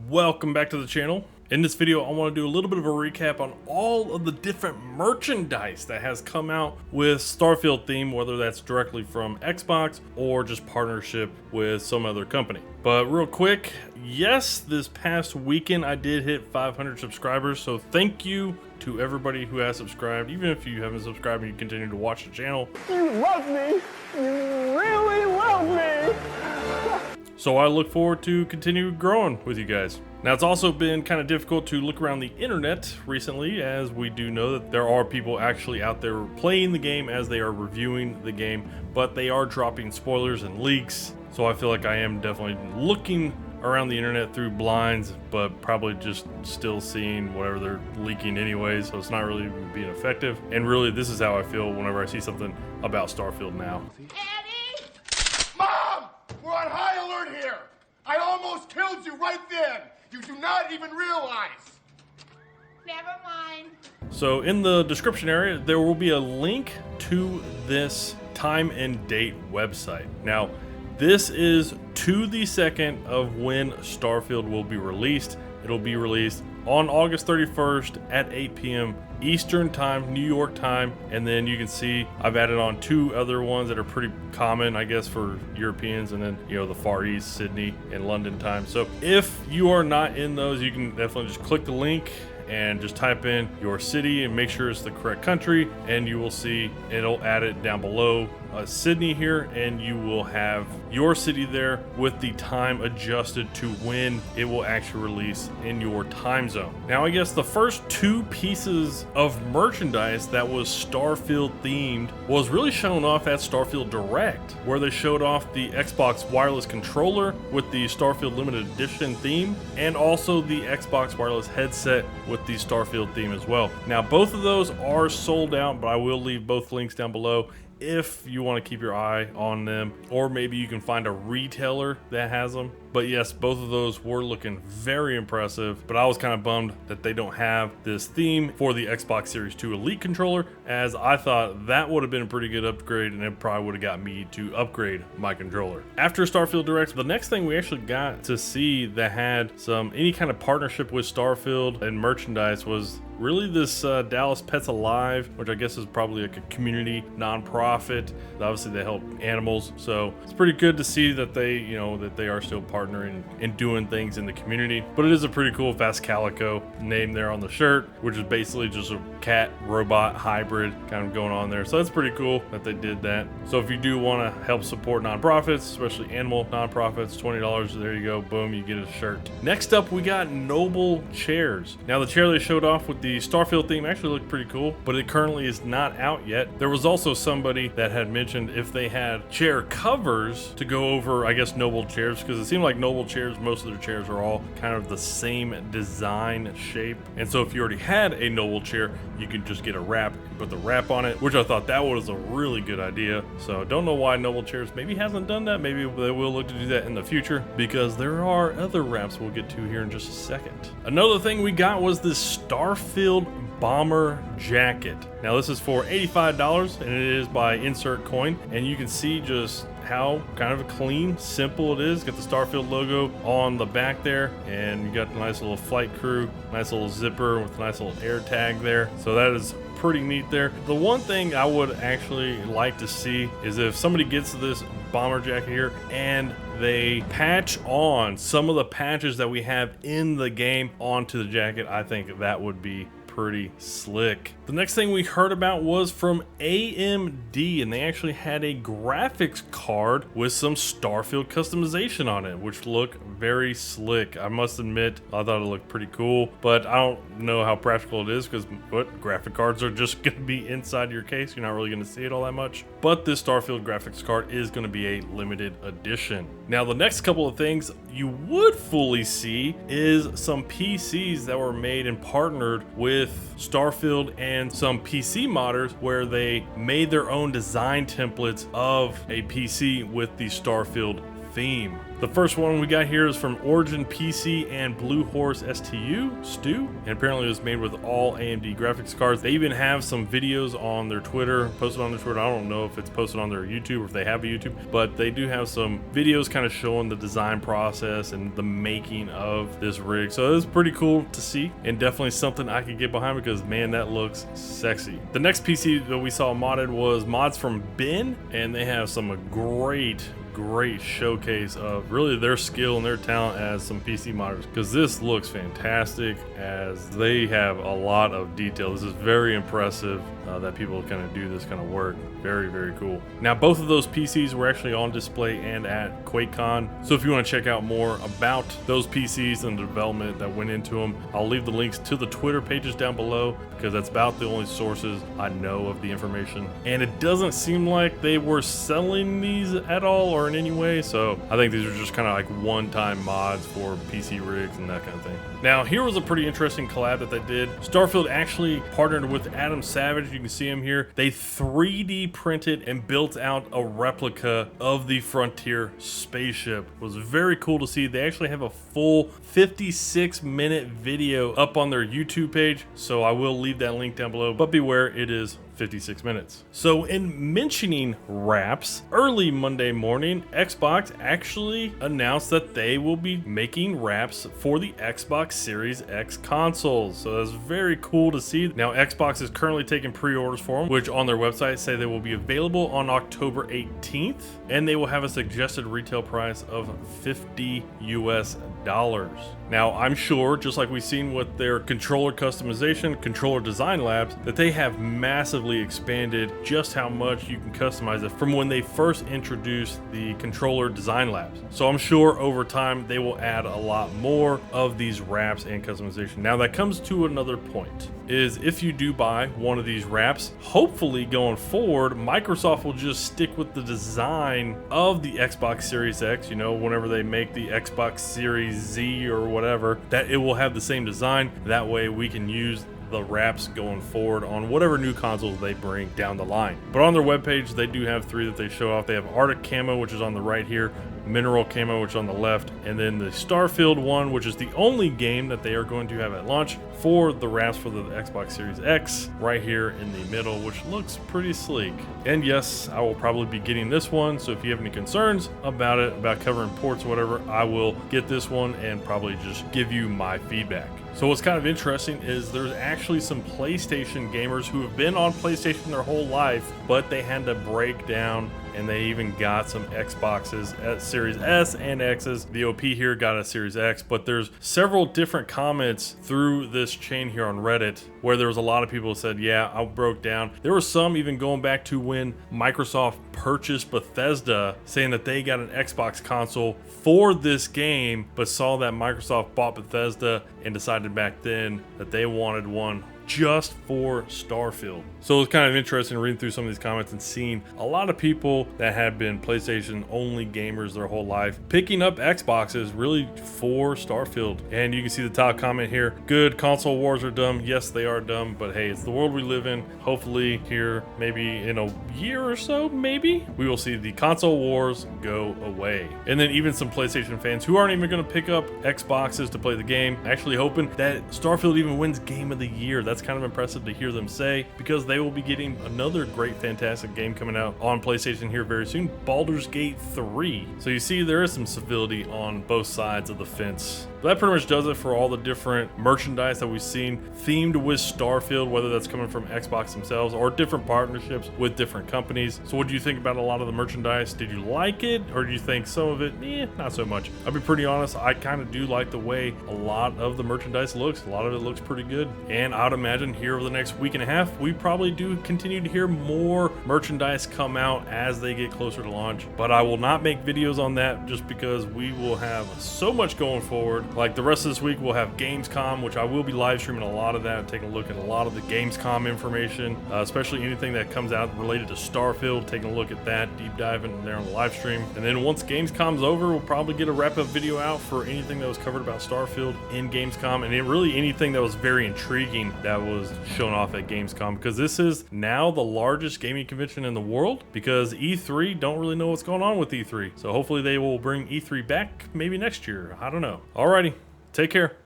Welcome back to the channel. In this video, I want to do a little bit of a recap on all of the different merchandise that has come out with Starfield theme, whether that's directly from Xbox or just partnership with some other company. But real quick, yes, this past weekend I did hit 500 subscribers, so thank you to everybody who has subscribed. Even if you haven't subscribed and you continue to watch the channel, you love me. You really love me. So I look forward to continue growing with you guys. Now, it's also been kind of difficult to look around the internet recently, as we do know that there are people actually out there playing the game as they are reviewing the game, but they are dropping spoilers and leaks. So I feel like I am definitely looking around the internet through blinds, but probably just still seeing whatever they're leaking anyway, so it's not really being effective. And really, this is how I feel whenever I see something about Starfield now. Daddy? Mom! We're on high alert here! I almost killed you right then! You do not even realize! Never mind. So in the description area, there will be a link to this time and date website. Now, this is to the second of when Starfield will be released. It'll be released on August 31st at 8 p.m. Eastern time, New York time. And then you can see I've added on two other ones that are pretty common, I guess, for Europeans, and then, you know, the Far East, Sydney and London time. So if you are not in those, you can definitely just click the link and just type in your city and make sure it's the correct country, and you will see it'll add it down below Sydney here, and you will have your city there with the time adjusted to when it will actually release in your time zone. Now, I guess the first two pieces of merchandise that was Starfield themed was really shown off at Starfield Direct, where they showed off the Xbox wireless controller with the Starfield limited edition theme, and also the Xbox wireless headset with the Starfield theme as well. Now, both of those are sold out, but I will leave both links down below if you want to keep your eye on them, or maybe you can find a retailer that has them. But yes, both of those were looking very impressive, but I was kind of bummed that they don't have this theme for the Xbox Series 2 Elite controller, as I thought that would have been a pretty good upgrade, and it probably would have got me to upgrade my controller. After Starfield Direct, the next thing we actually got to see that had any kind of partnership with Starfield and merchandise was really this Dallas Pets Alive, which I guess is probably like a community nonprofit. Obviously they help animals, so it's pretty good to see that they, you know, that they are still partnering and doing things in the community. But it is a pretty cool Vascalico name there on the shirt, which is basically just a cat robot hybrid kind of going on there. So that's pretty cool that they did that. So if you do want to help support nonprofits, especially animal nonprofits, $20, there you go, boom, you get a shirt. Next up, we got Noble Chairs. Now, the chair they showed off with the Starfield theme actually looked pretty cool, but it currently is not out yet. There was also somebody that had mentioned if they had chair covers to go over, I guess, Noble Chairs, because it seemed like Noble Chairs, most of their chairs are all kind of the same design shape. And so if you already had a Noble chair, you can just get a wrap and put the wrap on it, which I thought that was a really good idea. So don't know why Noble Chairs maybe hasn't done that. Maybe they will look to do that in the future, because there are other wraps we'll get to here in just a second. Another thing we got was this Starfield bomber jacket. Now, this is for $85, and it is by Insert Coin, and you can see just how kind of clean, simple it is. Got the Starfield logo on the back there, and you got a nice little flight crew, nice little zipper with a nice little air tag there. So that is pretty neat there. The one thing I would actually like to see is if somebody gets this bomber jacket here and they patch on some of the patches that we have in the game onto the jacket. I think that would be pretty slick. The next thing we heard about was from AMD, and they actually had a graphics card with some Starfield customization on it, which looked very slick. I must admit, I thought it looked pretty cool, but I don't know how practical it is, because what, graphic cards are just going to be inside your case. You're not really going to see it all that much. But this Starfield graphics card is going to be a limited edition. Now, the next couple of things you would fully see is some PCs that were made and partnered with Starfield and some PC modders, where they made their own design templates of a PC with the Starfield theme. The first one we got here is from Origin PC and Blue Horse Stu, and apparently it was made with all AMD graphics cards. They even have some videos on their Twitter, posted on their Twitter. I don't know if it's posted on their YouTube or if they have a YouTube, but they do have some videos kind of showing the design process and the making of this rig. So it's pretty cool to see, and definitely something I could get behind because man, that looks sexy. The next PC that we saw modded was mods from Ben, and they have some great showcase of really their skill and their talent as some PC modders, because this looks fantastic as they have a lot of detail. This is very impressive that people kind of do this kind of work. Very cool. Now both of those PCs were actually on display and at QuakeCon, so if you want to check out more about those PCs and the development that went into them, I'll leave the links to the Twitter pages down below because that's about the only sources I know of the information, and it doesn't seem like they were selling these at all or in any way, so I think these are just kind of like one-time mods for PC rigs and that kind of thing. Now here was a pretty interesting collab that they did. Starfield actually partnered with Adam Savage. You can see him here. They 3D printed and built out a replica of the Frontier spaceship. It was very cool to see. They actually have a full 56-minute video up on their YouTube page, so I will leave that link down below, but beware, it is 56 minutes. So in mentioning wraps, early Monday morning, Xbox actually announced that they will be making wraps for the Xbox Series X consoles. So that's very cool to see. Now Xbox is currently taking pre-orders for them, which on their website say they will be available on October 18th, and they will have a suggested retail price of $50 US. Now I'm sure, just like we've seen with their controller customization, controller design labs, that they have massively expanded just how much you can customize it from when they first introduced the controller design labs. So I'm sure over time they will add a lot more of these wraps and customization. Now that comes to another point, is if you do buy one of these wraps, hopefully going forward, Microsoft will just stick with the design of the Xbox Series X, you know, whenever they make the Xbox Series Z or whatever, that it will have the same design. That way we can use the wraps going forward on whatever new consoles they bring down the line. But on their webpage, they do have three that they show off. They have Arctic Camo, which is on the right here, Mineral Camo, which is on the left, and then the Starfield one, which is the only game that they are going to have at launch for the wraps for the Xbox Series X, right here in the middle, which looks pretty sleek. And yes, I will probably be getting this one, so if you have any concerns about it, about covering ports or whatever, I will get this one and probably just give you my feedback. So what's kind of interesting is there's actually some PlayStation gamers who have been on PlayStation their whole life, but they had to break down, and they even got some Xboxes at Series S and X's. The OP here got a Series X, but there's several different comments through this chain here on Reddit where there was a lot of people who said, yeah, I broke down. There were some even going back to when Microsoft purchased Bethesda, saying that they got an Xbox console for this game, but saw that Microsoft bought Bethesda and decided back then that they wanted one just for Starfield. So it's kind of interesting reading through some of these comments and seeing a lot of people that have been PlayStation only gamers their whole life picking up Xboxes really for Starfield. And you can see the top comment here, good, console wars are dumb. Yes, they are dumb, but hey, it's the world we live in. Hopefully here, maybe in a year or so, maybe, we will see the console wars go away. And then even some PlayStation fans who aren't even going to pick up Xboxes to play the game, actually hoping that Starfield even wins Game of the Year. That's kind of impressive to hear them say, because they will be getting another great, fantastic game coming out on PlayStation here very soon, Baldur's Gate 3. So you see there is some civility on both sides of the fence. But that pretty much does it for all the different merchandise that we've seen themed with Starfield, whether that's coming from Xbox themselves or different partnerships with different companies. So what do you think about a lot of the merchandise? Did you like it, or do you think some of it, not so much? I'll be pretty honest, I kind of do like the way a lot of the merchandise looks. A lot of it looks pretty good, and I'd imagine here over the next week and a half, we probably do continue to hear more merchandise come out as they get closer to launch. But I will not make videos on that just because we will have so much going forward Like the rest of this week, we'll have Gamescom, which I will be live streaming a lot of that, taking a look at a lot of the Gamescom information, especially anything that comes out related to Starfield, taking a look at that, deep diving there on the live stream. And then once Gamescom's over, we'll probably get a wrap-up video out for anything that was covered about Starfield in Gamescom, and really anything that was very intriguing that was shown off at Gamescom, because this is now the largest gaming convention in the world, because E3 don't really know what's going on with E3. So hopefully they will bring E3 back maybe next year. I don't know. Alrighty, take care.